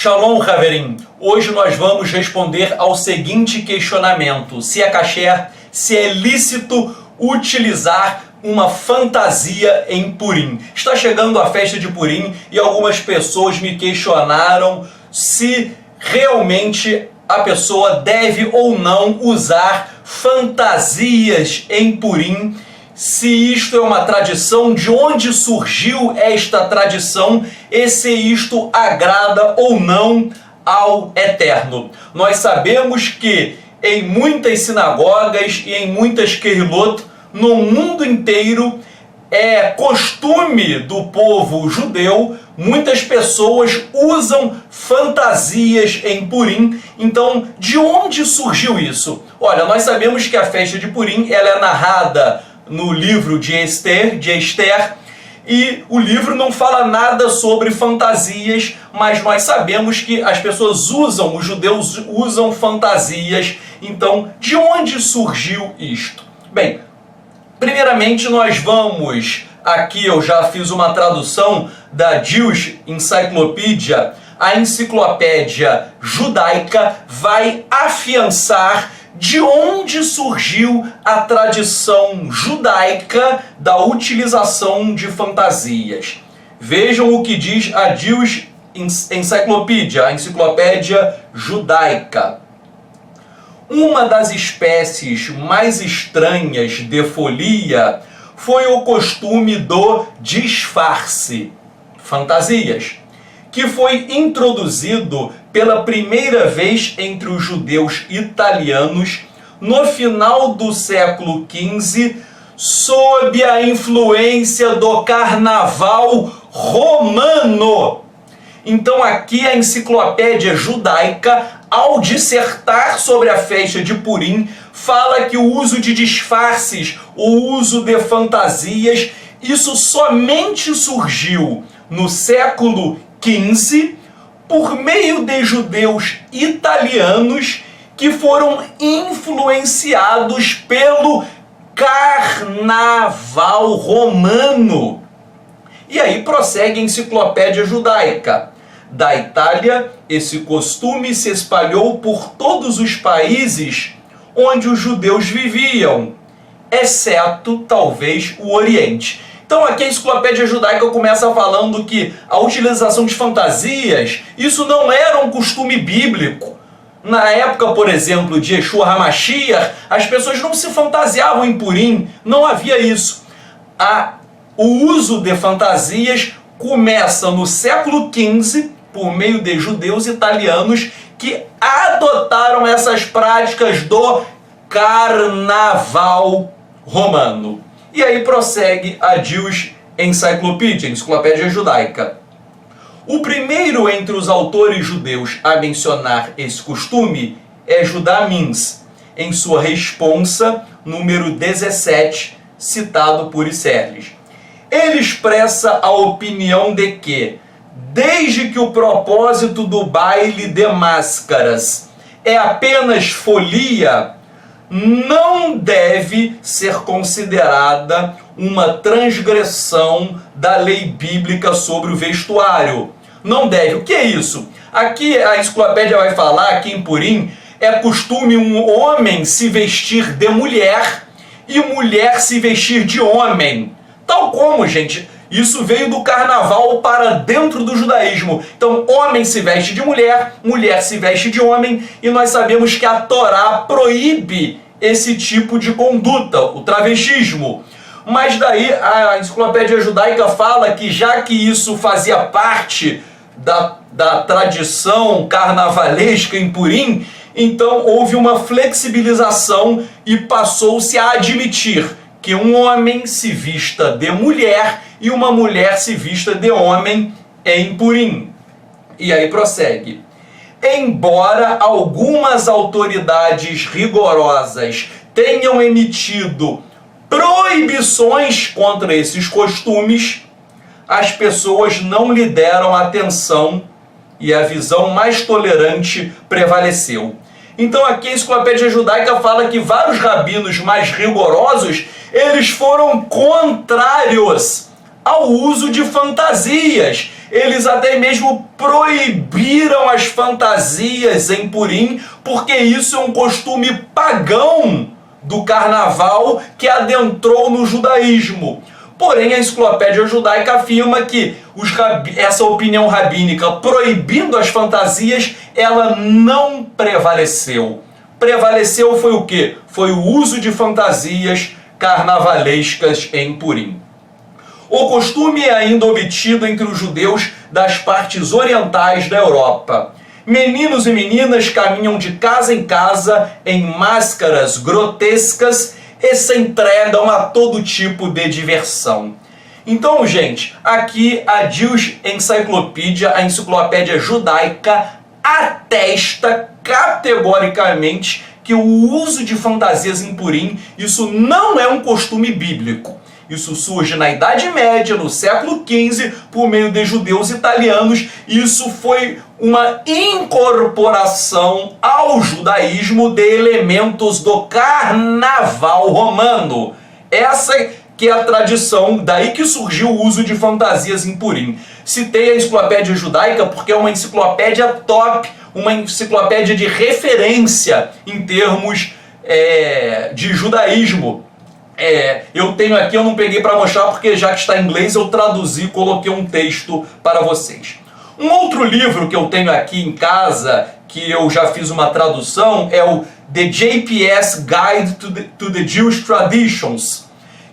Shalom, Haverim! Hoje nós vamos responder ao seguinte questionamento: se é kasher, se é lícito utilizar uma fantasia em Purim. Está chegando a festa de Purim e algumas pessoas me questionaram se realmente a pessoa deve ou não usar fantasias em Purim, se isto é uma tradição, de onde surgiu esta tradição e se isto agrada ou não ao Eterno. Nós sabemos que em muitas sinagogas e em muitas querilot, no mundo inteiro, é costume do povo judeu, muitas pessoas usam fantasias em Purim. Então, de onde surgiu isso? Olha, nós sabemos que a festa de Purim ela é narrada no livro de Esther, e o livro não fala nada sobre fantasias, mas nós sabemos que as pessoas usam, os judeus usam fantasias. Então, de onde surgiu isto? Bem, primeiramente nós vamos, aqui eu já fiz uma tradução da Jewish Encyclopedia, a enciclopédia judaica vai afiançar de onde surgiu a tradição judaica da utilização de fantasias. Vejam o que diz a Jewish Encyclopedia, a enciclopédia judaica. Uma das espécies mais estranhas de folia foi o costume do disfarce, fantasias, que foi introduzido pela primeira vez entre os judeus italianos no final do século XV, sob a influência do carnaval romano. Então aqui a enciclopédia judaica, ao dissertar sobre a festa de Purim, fala que o uso de disfarces, o uso de fantasias, isso somente surgiu no século XV por meio de judeus italianos que foram influenciados pelo carnaval romano. E aí prossegue a enciclopédia judaica. Da Itália, esse costume se espalhou por todos os países onde os judeus viviam, exceto talvez o Oriente. Então aqui a enciclopédia judaica começa falando que a utilização de fantasias, isso não era um costume bíblico. Na época, por exemplo, de Yeshua HaMashiach, as pessoas não se fantasiavam em Purim, não havia isso. O uso de fantasias começa no século XV, por meio de judeus italianos que adotaram essas práticas do carnaval romano. E aí prossegue a Jewish Encyclopedia, enciclopédia judaica. O primeiro entre os autores judeus a mencionar esse costume é Judá Mintz, em sua responsa número 17, citado por Isserles. Ele expressa a opinião de que, desde que o propósito do baile de máscaras é apenas folia, não deve ser considerada uma transgressão da lei bíblica sobre o vestuário. Não deve. O que é isso? Aqui a enciclopédia vai falar que em Purim é costume um homem se vestir de mulher e mulher se vestir de homem. Tal como, gente, isso veio do carnaval para dentro do judaísmo. Então, homem se veste de mulher, mulher se veste de homem, e nós sabemos que a Torá proíbe esse tipo de conduta, o travestismo. Mas daí a enciclopédia judaica fala que já que isso fazia parte da tradição carnavalesca em Purim, então houve uma flexibilização e passou-se a admitir que um homem se vista de mulher e uma mulher se vista de homem em Purim. E aí prossegue. Embora algumas autoridades rigorosas tenham emitido proibições contra esses costumes, as pessoas não lhe deram atenção e a visão mais tolerante prevaleceu. Então aqui a enciclopédia judaica fala que vários rabinos mais rigorosos, eles foram contrários ao uso de fantasias. Eles até mesmo proibiram as fantasias em Purim, porque isso é um costume pagão do carnaval que adentrou no judaísmo. Porém, a enciclopédia judaica afirma que essa opinião rabínica proibindo as fantasias, ela não prevaleceu. Prevaleceu foi o quê? Foi o uso de fantasias carnavalescas em Purim. O costume é ainda obtido entre os judeus das partes orientais da Europa. Meninos e meninas caminham de casa em casa em máscaras grotescas e se entregam a todo tipo de diversão. Então, gente, aqui a Jewish Encyclopedia, a enciclopédia judaica, atesta categoricamente que o uso de fantasias em Purim, isso não é um costume bíblico. Isso surge na Idade Média, no século XV, por meio de judeus italianos. Isso foi uma incorporação ao judaísmo de elementos do carnaval romano. Essa que é a tradição, daí que surgiu o uso de fantasias em Purim. Citei a enciclopédia judaica porque é uma enciclopédia top, uma enciclopédia de referência em termos de judaísmo. Eu tenho aqui, eu não peguei para mostrar porque já que está em inglês eu traduzi e coloquei um texto para vocês. Um outro livro que eu tenho aqui em casa, que eu já fiz uma tradução, é o The JPS Guide to the Jewish Traditions,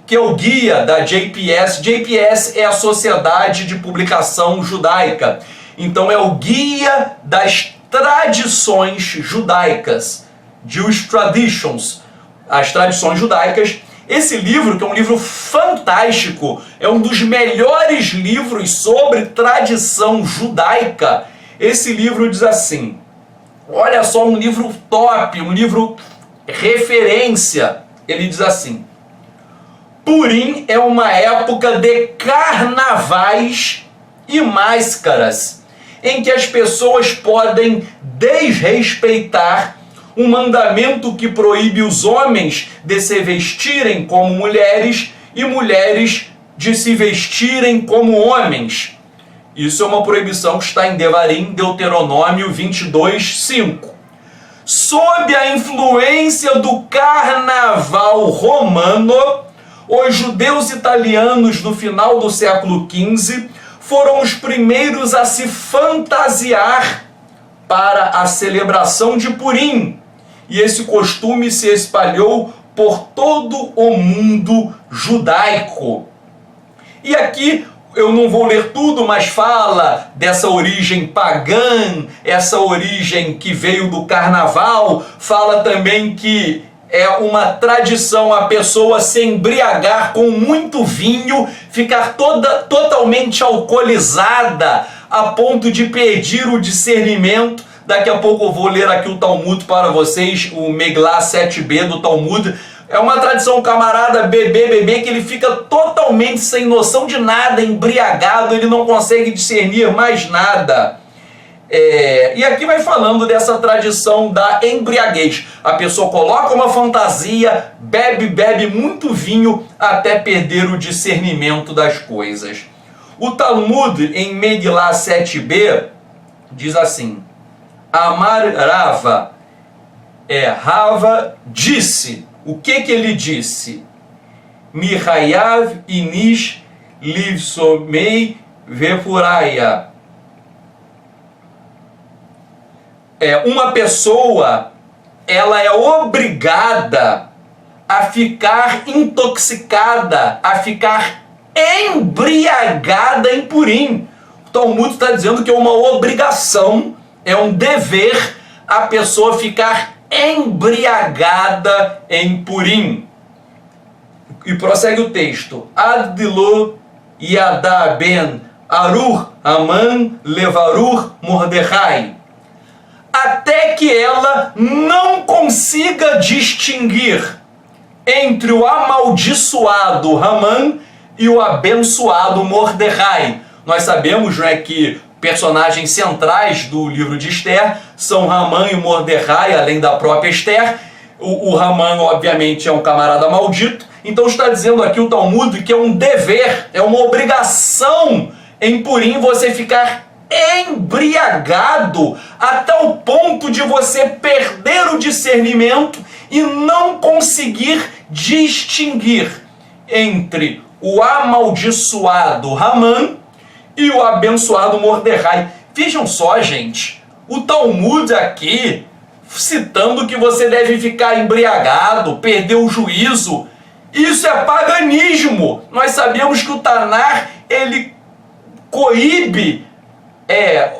que é o guia da JPS. JPS é a Sociedade de Publicação Judaica. Então é o guia das tradições judaicas, Jewish Traditions, as tradições judaicas. Esse livro, que é um livro fantástico, é um dos melhores livros sobre tradição judaica. Esse livro diz assim, olha só, um livro top, um livro referência. Ele diz assim: Purim é uma época de carnavais e máscaras, em que as pessoas podem desrespeitar um mandamento que proíbe os homens de se vestirem como mulheres e mulheres de se vestirem como homens. Isso é uma proibição que está em Devarim, Deuteronômio 22:5. Sob a influência do carnaval romano, os judeus italianos do final do século XV foram os primeiros a se fantasiar para a celebração de Purim. E esse costume se espalhou por todo o mundo judaico. E aqui eu não vou ler tudo, mas fala dessa origem pagã, essa origem que veio do carnaval. Fala também que é uma tradição a pessoa se embriagar com muito vinho, ficar totalmente alcoolizada a ponto de perder o discernimento. Daqui a pouco eu vou ler aqui o Talmud para vocês, o Meglá 7b do Talmud. É uma tradição, camarada, beber, que ele fica totalmente sem noção de nada, embriagado, ele não consegue discernir mais nada. E aqui vai falando dessa tradição da embriaguez. A pessoa coloca uma fantasia, bebe muito vinho até perder o discernimento das coisas. O Talmud, em Meglá 7b, diz assim: Amar Rava, Rava disse. O que ele disse? Mihayav inish livsomei vefuraya. Uma pessoa, ela é obrigada a ficar intoxicada, a ficar embriagada em Purim. O Talmud está dizendo que é uma obrigação, é um dever a pessoa ficar embriagada em Purim. E prossegue o texto. Adlo yada ben Arur Aman levarur Mordecai. Até que ela não consiga distinguir entre o amaldiçoado Haman e o abençoado Mordecai. Nós sabemos, né, que personagens centrais do livro de Esther são Haman e Mordecai, além da própria Esther. O Haman, obviamente, é um camarada maldito. Então está dizendo aqui o Talmud que é um dever, é uma obrigação em Purim você ficar embriagado a tal ponto de você perder o discernimento e não conseguir distinguir entre o amaldiçoado Hamã e o abençoado Mordecai. Vejam só, gente, o Talmud aqui citando que você deve ficar embriagado, perder o juízo. Isso é paganismo. Nós sabemos que o Tanar, ele coíbe,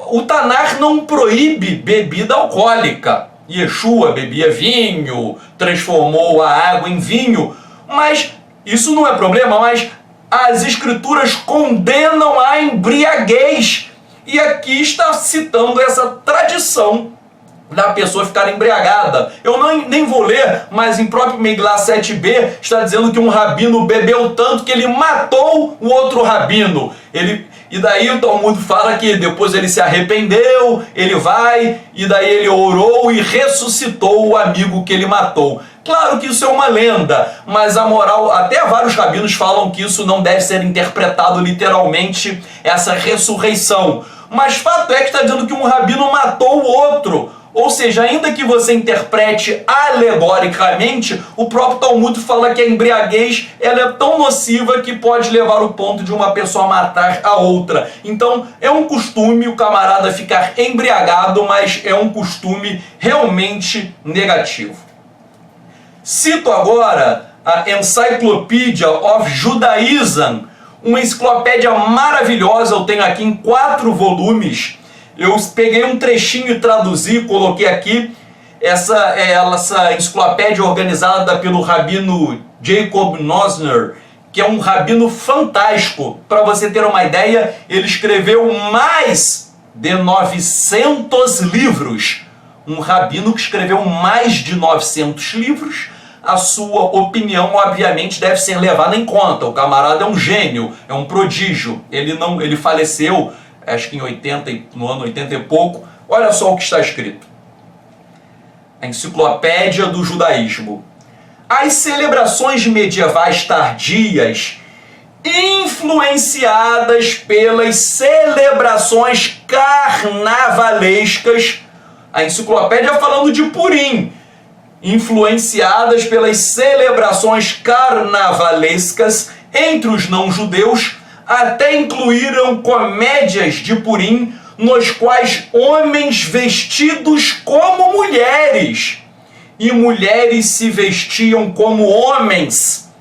o Tanar não proíbe bebida alcoólica. Yeshua bebia vinho, transformou a água em vinho, mas isso não é problema, mas as escrituras condenam a embriaguez. E aqui está citando essa tradição da pessoa ficar embriagada. Eu nem vou ler, mas em próprio Megillah 7b está dizendo que um rabino bebeu tanto que ele matou o outro rabino. E daí o Talmud fala que depois ele se arrependeu, ele vai, e daí ele orou e ressuscitou o amigo que ele matou. Claro que isso é uma lenda, mas a moral, até vários rabinos falam que isso não deve ser interpretado literalmente, essa ressurreição. Mas fato é que está dizendo que um rabino matou o outro. Ou seja, ainda que você interprete alegoricamente, o próprio Talmud fala que a embriaguez ela é tão nociva que pode levar ao ponto de uma pessoa matar a outra. Então, é um costume o camarada ficar embriagado, mas é um costume realmente negativo. Cito agora a Encyclopedia of Judaism, uma enciclopédia maravilhosa, eu tenho aqui em 4 volumes. Eu peguei um trechinho e traduzi, coloquei aqui. Essa enciclopédia organizada pelo rabino Jacob Nosner, que é um rabino fantástico. Para você ter uma ideia, ele escreveu mais de 900 livros. Um rabino que escreveu mais de 900 livros, a sua opinião, obviamente, deve ser levada em conta. O camarada é um gênio, é um prodígio. Ele faleceu, acho que no ano 80 e pouco. Olha só o que está escrito. A Enciclopédia do Judaísmo. As celebrações medievais tardias, influenciadas pelas celebrações carnavalescas, a enciclopédia falando de Purim, influenciadas pelas celebrações carnavalescas entre os não-judeus, até incluíram comédias de Purim, nos quais homens vestidos como mulheres e mulheres se vestiam como homens,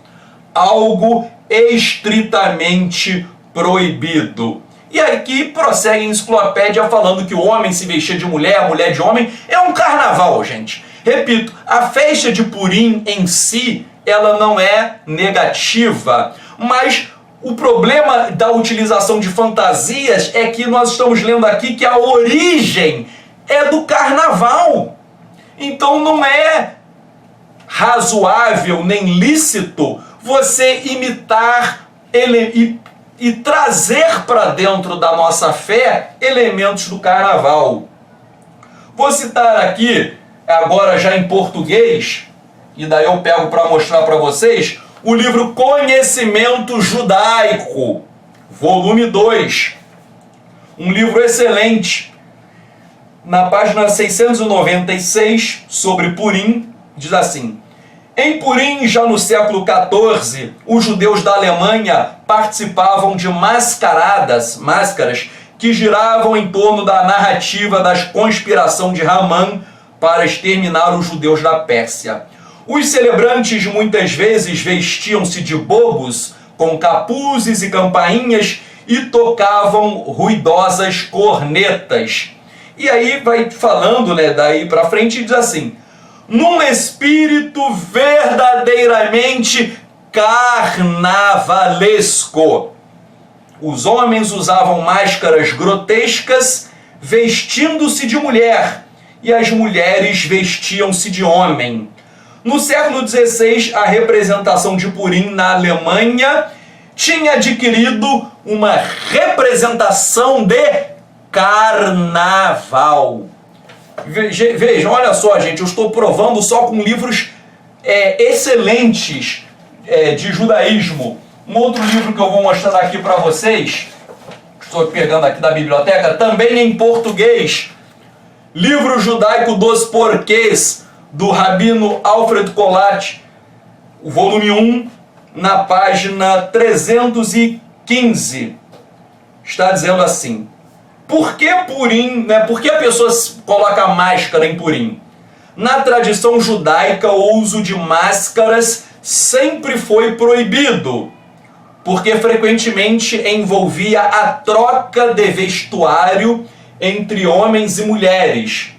algo estritamente proibido. E aqui prossegue a enciclopédia falando que o homem se vestia de mulher, a mulher de homem. É um carnaval, gente. Repito, a festa de Purim em si, ela não é negativa, mas o problema da utilização de fantasias é que nós estamos lendo aqui que a origem é do carnaval. Então não é razoável nem lícito você imitar e trazer para dentro da nossa fé elementos do carnaval. Vou citar aqui, agora já em português, e daí eu pego para mostrar para vocês, o livro Conhecimento Judaico, volume 2. Um livro excelente. Na página 696, sobre Purim, diz assim: em Purim, já no século XIV, os judeus da Alemanha participavam de máscaras que giravam em torno da narrativa da conspiração de Hamã para exterminar os judeus da Pérsia. Os celebrantes muitas vezes vestiam-se de bobos, com capuzes e campainhas, e tocavam ruidosas cornetas. E aí vai falando, daí para frente, e diz assim: num espírito verdadeiramente carnavalesco. Os homens usavam máscaras grotescas, vestindo-se de mulher, e as mulheres vestiam-se de homem. No século XVI, a representação de Purim na Alemanha tinha adquirido uma representação de carnaval. Vejam, olha só, gente, eu estou provando só com livros excelentes de judaísmo. Um outro livro que eu vou mostrar aqui para vocês estou pegando aqui da biblioteca, também em português, livro judaico dos porquês, do Rabino Alfred Kolat, o volume 1, na página 315, está dizendo assim: por que Purim, né? Por que a pessoa coloca máscara em Purim? Na tradição judaica, o uso de máscaras sempre foi proibido, porque frequentemente envolvia a troca de vestuário entre homens e mulheres.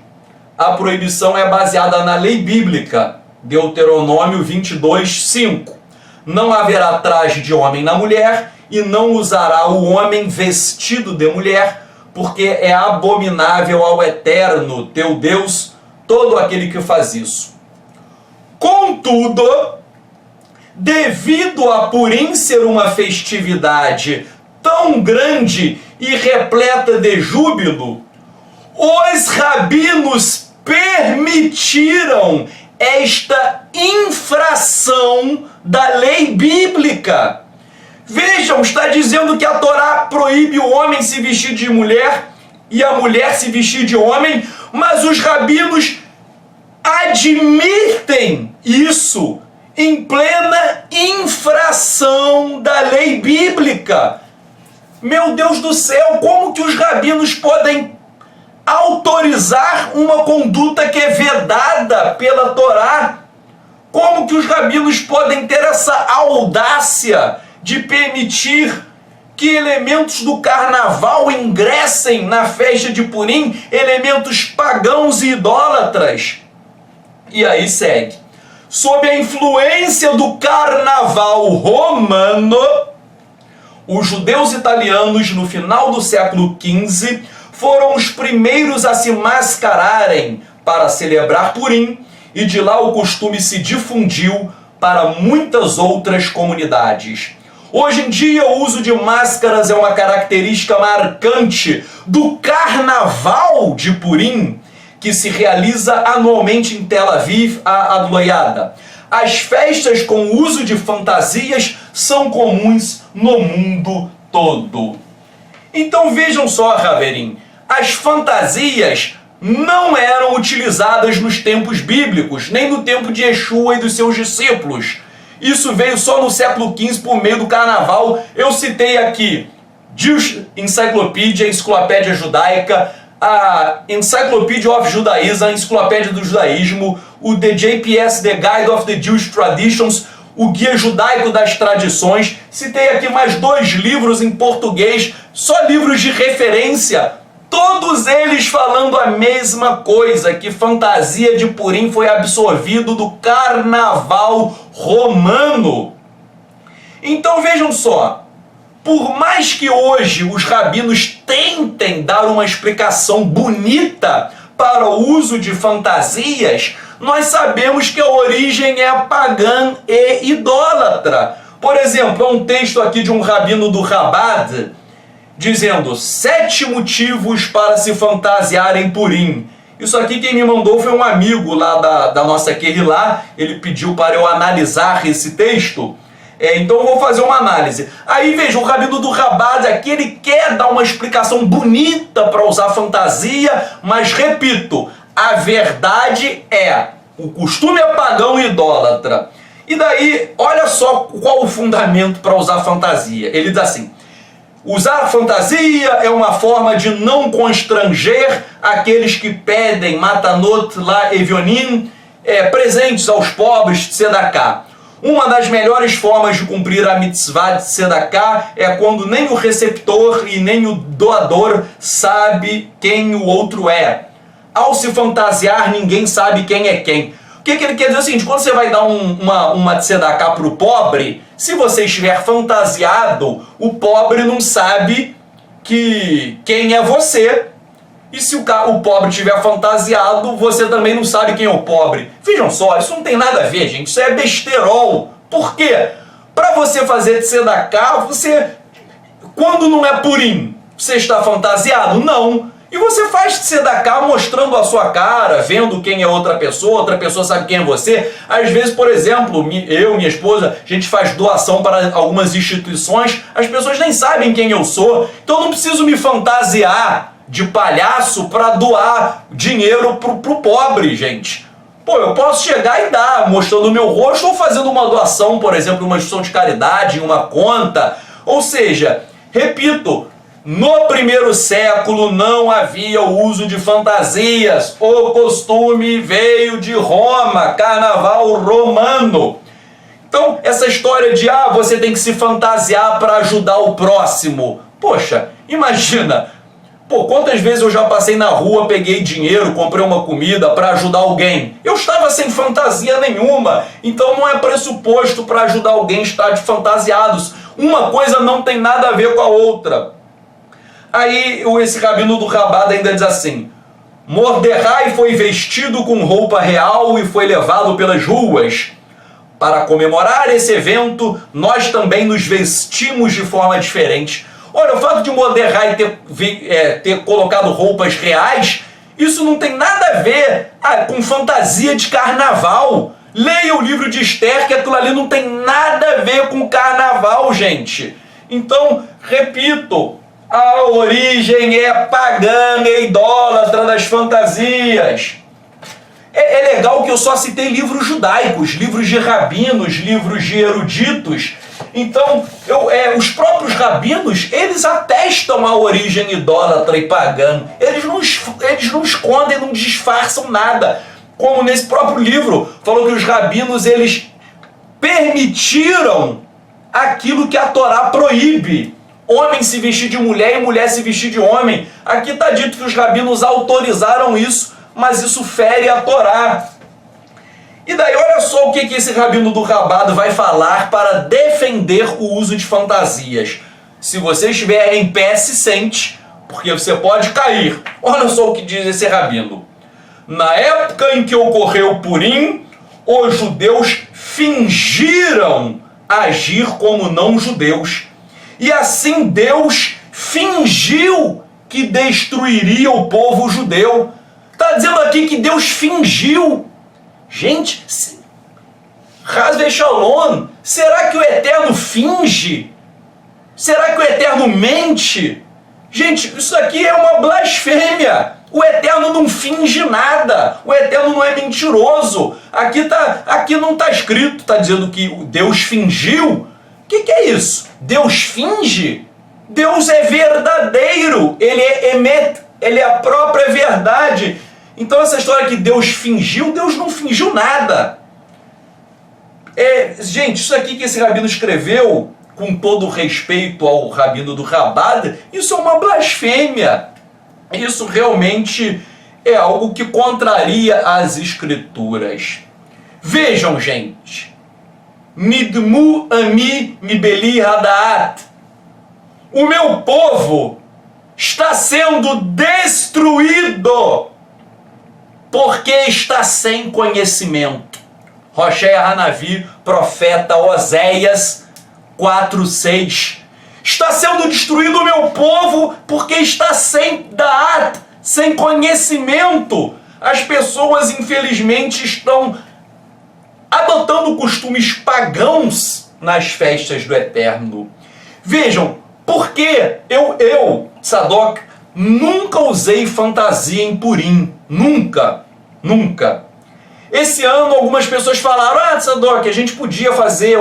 A proibição é baseada na lei bíblica, Deuteronômio 22:5. Não haverá traje de homem na mulher, e não usará o homem vestido de mulher, porque é abominável ao Eterno, teu Deus, todo aquele que faz isso. Contudo, devido a Purim ser uma festividade tão grande e repleta de júbilo, os rabinos permitiram esta infração da lei bíblica. Vejam, está dizendo que a Torá proíbe o homem se vestir de mulher e a mulher se vestir de homem, mas os rabinos admitem isso em plena infração da lei bíblica. Meu Deus do céu, como que os rabinos podem autorizar uma conduta que é vedada pela Torá? Como que os rabinos podem ter essa audácia de permitir que elementos do carnaval ingressem na festa de Purim, elementos pagãos e idólatras? E aí segue: sob a influência do carnaval romano, os judeus italianos, no final do século XV, foram os primeiros a se mascararem para celebrar Purim, e de lá o costume se difundiu para muitas outras comunidades. Hoje em dia, o uso de máscaras é uma característica marcante do Carnaval de Purim, que se realiza anualmente em Tel Aviv, a Adloiada. As festas com o uso de fantasias são comuns no mundo todo. Então vejam só, Haverim, as fantasias não eram utilizadas nos tempos bíblicos, nem no tempo de Yeshua e dos seus discípulos. Isso veio só no século XV por meio do carnaval. Eu citei aqui Jewish Encyclopedia, a Enciclopédia Judaica, a Encyclopedia of Judaism, a Enciclopédia do Judaísmo, o The JPS, The Guide of the Jewish Traditions, o Guia Judaico das Tradições. Citei aqui mais 2 livros em português, só livros de referência, todos eles falando a mesma coisa, que fantasia de Purim foi absorvido do carnaval romano. Então vejam só, por mais que hoje os rabinos tentem dar uma explicação bonita para o uso de fantasias, nós sabemos que a origem é pagã e idólatra. Por exemplo, há um texto aqui de um rabino do Chabad, dizendo 7 motivos para se fantasiar em Purim. Isso aqui quem me mandou foi um amigo lá da nossa Querrilá. Ele pediu para eu analisar esse texto. Então eu vou fazer uma análise. Aí veja, o rabino do Chabad aqui, ele quer dar uma explicação bonita para usar fantasia, mas repito, a verdade é, o costume é pagão e idólatra. E daí, olha só qual o fundamento para usar fantasia. Ele diz assim: usar fantasia é uma forma de não constranger aqueles que pedem matanot la evionim, presentes aos pobres de Sedaká. Uma das melhores formas de cumprir a mitzvah de Sedaká é quando nem o receptor e nem o doador sabe quem o outro é. Ao se fantasiar, ninguém sabe quem é quem. O que ele quer dizer é o seguinte: quando você vai dar uma tzedakah para o pobre, se você estiver fantasiado, o pobre não sabe quem é você. E se o pobre estiver fantasiado, você também não sabe quem é o pobre. Vejam só, isso não tem nada a ver, gente. Isso é besterol. Por quê? Para você fazer tzedakah, quando não é Purim, você está fantasiado? Não. E você faz tzedakah mostrando a sua cara, vendo quem é outra pessoa sabe quem é você. Às vezes, por exemplo, eu, minha esposa, a gente faz doação para algumas instituições, as pessoas nem sabem quem eu sou, então eu não preciso me fantasiar de palhaço para doar dinheiro pro pobre, gente. Pô, eu posso chegar e dar, mostrando o meu rosto ou fazendo uma doação, por exemplo, uma instituição de caridade, em uma conta. Ou seja, repito, no primeiro século não havia o uso de fantasias. O costume veio de Roma, carnaval romano. Então, essa história de você tem que se fantasiar para ajudar o próximo. Poxa, imagina. Pô, quantas vezes eu já passei na rua, peguei dinheiro, comprei uma comida para ajudar alguém? Eu estava sem fantasia nenhuma, então não é pressuposto para ajudar alguém estar de fantasiados. Uma coisa não tem nada a ver com a outra. Aí esse rabino do Rabada ainda diz assim: Mordecai foi vestido com roupa real e foi levado pelas ruas. Para comemorar esse evento, nós também nos vestimos de forma diferente. Olha, o fato de Mordecai ter colocado roupas reais, isso não tem nada a ver com fantasia de carnaval. Leia o livro de Esther, que aquilo ali não tem nada a ver com carnaval, gente. Então, repito, a origem é pagã, é idólatra das fantasias. É legal que eu só citei livros judaicos, livros de rabinos, livros de eruditos. Então, os próprios rabinos, eles atestam a origem idólatra e pagã. Eles não escondem, não disfarçam nada. Como nesse próprio livro, falou que os rabinos, eles permitiram aquilo que a Torá proíbe. Homem se vestir de mulher e mulher se vestir de homem. Aqui está dito que os rabinos autorizaram isso, mas isso fere a Torá. E daí olha só o que esse rabino do Rabado vai falar para defender o uso de fantasias. Se você estiver em pé, se sente, porque você pode cair. Olha só o que diz esse rabino. Na época em que ocorreu Purim, os judeus fingiram agir como não-judeus. E assim Deus fingiu que destruiria o povo judeu. Está dizendo aqui que Deus fingiu. Gente, Hasbe Shalom, será que o Eterno finge? Será que o Eterno mente? Gente, isso aqui é uma blasfêmia. O Eterno não finge nada. O Eterno não é mentiroso. Aqui não está escrito, está dizendo que Deus fingiu. O que é isso? Deus finge? Deus é verdadeiro. Ele é emet, ele é a própria verdade. Então essa história que Deus fingiu, Deus não fingiu nada. Gente, isso aqui que esse rabino escreveu, com todo respeito ao rabino do Rabada, isso é uma blasfêmia. Isso realmente é algo que contraria as escrituras. Vejam, gente. Nidmu ami mibeli hadaat. O meu povo está sendo destruído porque está sem conhecimento. Roshea Hanavi, profeta Oséias 4:6. Está sendo destruído o meu povo porque está sem da'at, sem conhecimento. As pessoas, infelizmente, estão adotando costumes pagãos nas festas do Eterno. Vejam, porque eu, Tzadok, nunca usei fantasia em Purim. Nunca. Esse ano algumas pessoas falaram: Tzadok, a gente podia trazer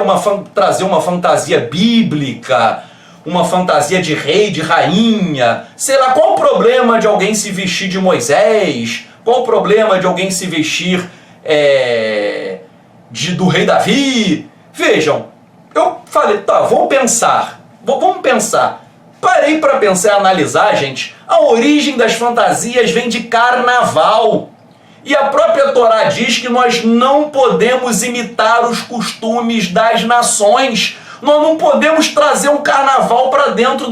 uma fantasia bíblica, uma fantasia de rei, de rainha. Sei lá, qual o problema de alguém se vestir de Moisés? Qual o problema de alguém se vestir do rei Davi? Vejam, eu falei, tá, vamos pensar. Parei para pensar e analisar, gente. A origem das fantasias vem de carnaval. E a própria Torá diz que nós não podemos imitar os costumes das nações. Nós não podemos trazer um carnaval para dentro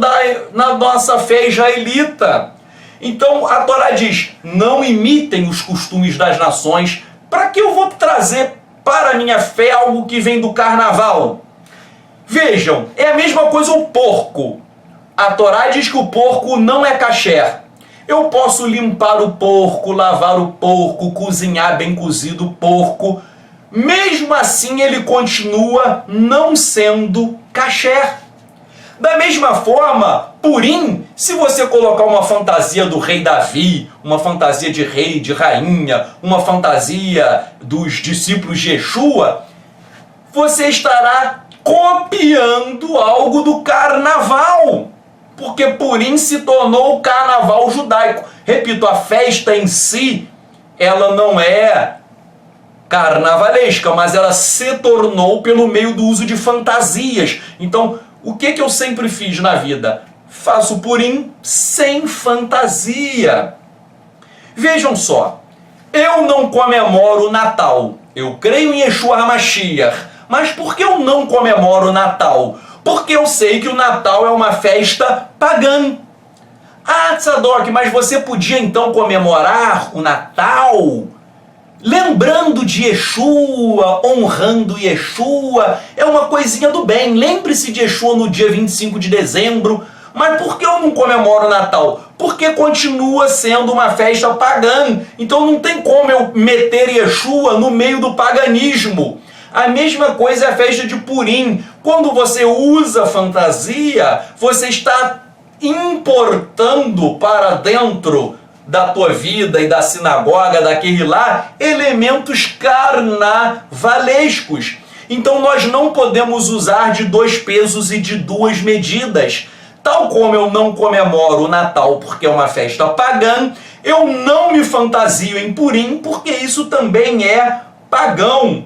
na nossa fé israelita. Então a Torá diz: não imitem os costumes das nações. Para que eu vou trazer para a minha fé algo que vem do carnaval? Vejam, é a mesma coisa o porco. A Torá diz que o porco não é kasher. Eu posso limpar o porco, lavar o porco, cozinhar bem cozido o porco. Mesmo assim, ele continua não sendo kasher. Da mesma forma, Purim, se você colocar uma fantasia do rei Davi, uma fantasia de rei, de rainha, uma fantasia dos discípulos de Yeshua, você estará copiando algo do carnaval, porque Purim se tornou o carnaval judaico. Repito, a festa em si, ela não é carnavalesca, mas ela se tornou pelo meio do uso de fantasias. Então, o que eu sempre fiz na vida? Faço Purim sem fantasia. Vejam só, eu não comemoro o Natal. Eu creio em Yeshua HaMashiach. Mas por que eu não comemoro o Natal? Porque eu sei que o Natal é uma festa pagã. Ah, Tzadok, mas você podia então comemorar o Natal lembrando de Yeshua, honrando Yeshua, é uma coisinha do bem. Lembre-se de Yeshua no dia 25 de dezembro. Mas por que eu não comemoro o Natal? Porque continua sendo uma festa pagã. Então não tem como eu meter Yeshua no meio do paganismo. A mesma coisa é a festa de Purim. Quando você usa fantasia, você está importando para dentro da tua vida e da sinagoga, daquele lá, elementos carnavalescos. Então nós não podemos usar de 2 pesos e de 2 medidas. Tal como eu não comemoro o Natal porque é uma festa pagã, eu não me fantasio em Purim porque isso também é pagão.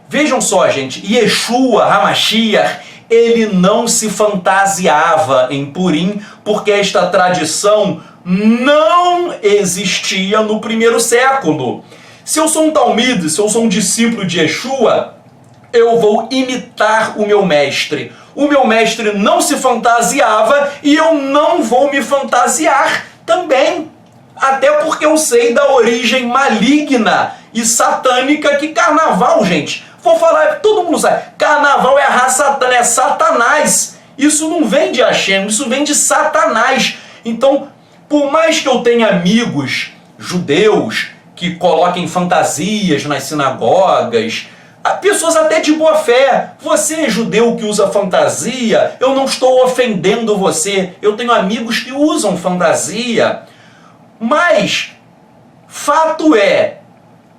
Vejam só, gente, Yeshua HaMashiach, ele não se fantasiava em Purim porque esta tradição não existia no primeiro século. Se eu sou um talmide, se eu sou um discípulo de Yeshua, eu vou imitar o meu mestre. O meu mestre não se fantasiava e eu não vou me fantasiar também. Até porque eu sei da origem maligna e satânica que carnaval, gente. Vou falar, todo mundo sabe, carnaval é a raça satânica, é Satanás. Isso não vem de Hashem, isso vem de Satanás. Então, por mais que eu tenha amigos judeus que coloquem fantasias nas sinagogas, pessoas até de boa fé, você judeu que usa fantasia, eu não estou ofendendo você, eu tenho amigos que usam fantasia, mas fato é,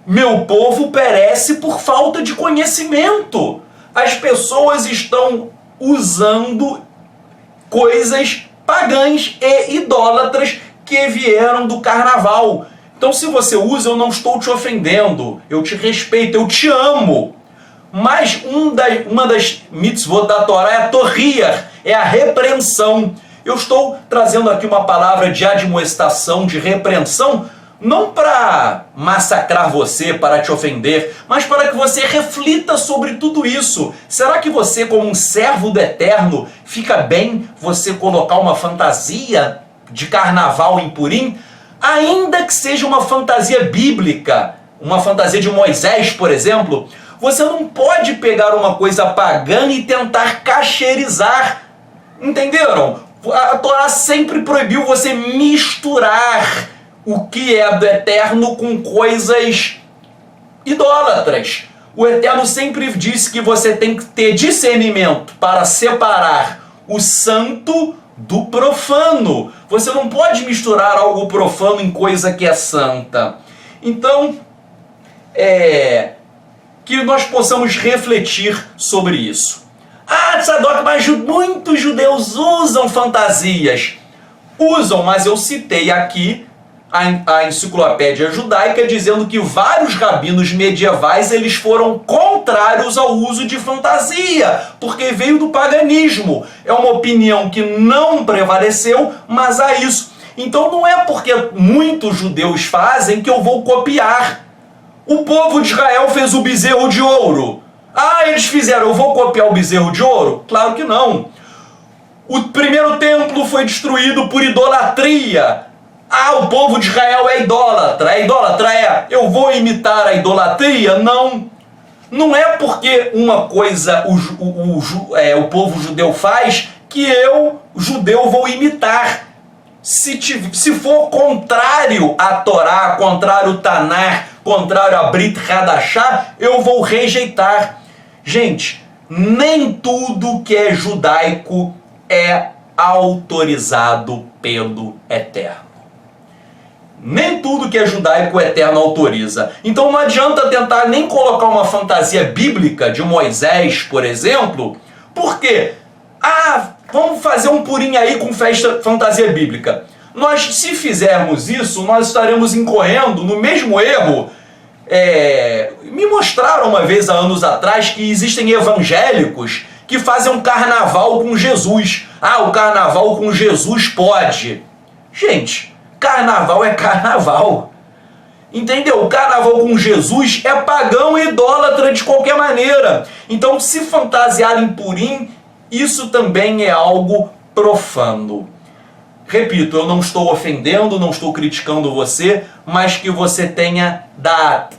meu povo perece por falta de conhecimento. As pessoas estão usando coisas pagãs e idólatras que vieram do carnaval. Então, se você usa, eu não estou te ofendendo, eu te respeito, eu te amo. Mas uma das mitzvot da Torá é a torriah, é a repreensão. Eu estou trazendo aqui uma palavra de admoestação, de repreensão, não para massacrar você, para te ofender, mas para que você reflita sobre tudo isso. Será que você, como um servo do Eterno, fica bem você colocar uma fantasia de carnaval em Purim? Ainda que seja uma fantasia bíblica, uma fantasia de Moisés, por exemplo, você não pode pegar uma coisa pagã e tentar cacherizar. Entenderam? A Torá sempre proibiu você misturar o que é do Eterno com coisas idólatras. O Eterno sempre disse que você tem que ter discernimento para separar o santo do profano. Você não pode misturar algo profano em coisa que é santa. Então, que nós possamos refletir sobre isso. Ah, Tzadok, mas muitos judeus usam fantasias. Usam, mas eu citei aqui a enciclopédia judaica dizendo que vários rabinos medievais eles foram contrários ao uso de fantasia, porque veio do paganismo. É uma opinião que não prevaleceu, mas há isso. Então não é porque muitos judeus fazem que eu vou copiar. O povo de Israel fez o bezerro de ouro. Ah, eles fizeram, eu vou copiar o bezerro de ouro? Claro que não. O primeiro templo foi destruído por idolatria. Ah, o povo de Israel é idólatra. É idólatra? É. Eu vou imitar a idolatria? Não. Não é porque uma coisa o povo judeu faz que eu, judeu, vou imitar. se for contrário à Torá, contrário ao Tanar, contrário a Brit Hadashah, eu vou rejeitar. Gente, nem tudo que é judaico é autorizado pelo Eterno. Nem tudo que é judaico o Eterno autoriza. Então não adianta tentar nem colocar uma fantasia bíblica de Moisés, por exemplo, porque, vamos fazer um purim aí com fantasia bíblica. Nós, se fizermos isso, nós estaremos incorrendo no mesmo erro. Me mostraram uma vez, há anos atrás, que existem evangélicos que fazem um carnaval com Jesus. O carnaval com Jesus pode. Gente, carnaval é carnaval. Entendeu? O carnaval com Jesus é pagão e idólatra de qualquer maneira. Então, se fantasiar em purim, isso também é algo profano. Repito, eu não estou ofendendo, não estou criticando você, mas que você tenha dado,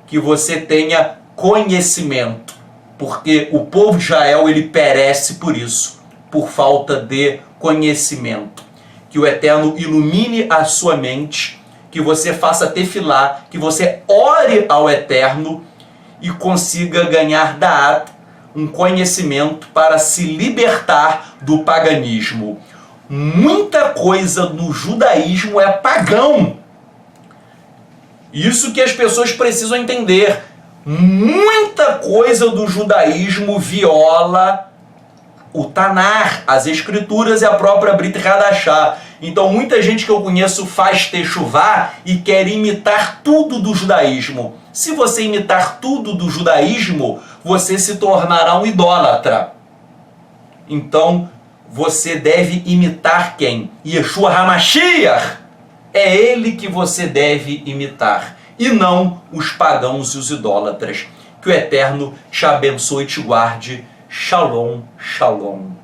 que você tenha conhecimento. Porque o povo de Israel, ele perece por isso, por falta de conhecimento. Que o Eterno ilumine a sua mente, que você faça tefilá, que você ore ao Eterno e consiga ganhar da'at, um conhecimento para se libertar do paganismo. Muita coisa no judaísmo é pagão. Isso que as pessoas precisam entender. Muita coisa do judaísmo viola o Tanar, as escrituras e a própria Brit Hadashah. Então muita gente que eu conheço faz techuvá e quer imitar tudo do judaísmo. Se você imitar tudo do judaísmo, você se tornará um idólatra. Então você deve imitar quem? Yeshua HaMashiach. É ele que você deve imitar, e não os pagãos e os idólatras. Que o Eterno te abençoe e te guarde. Shalom, shalom.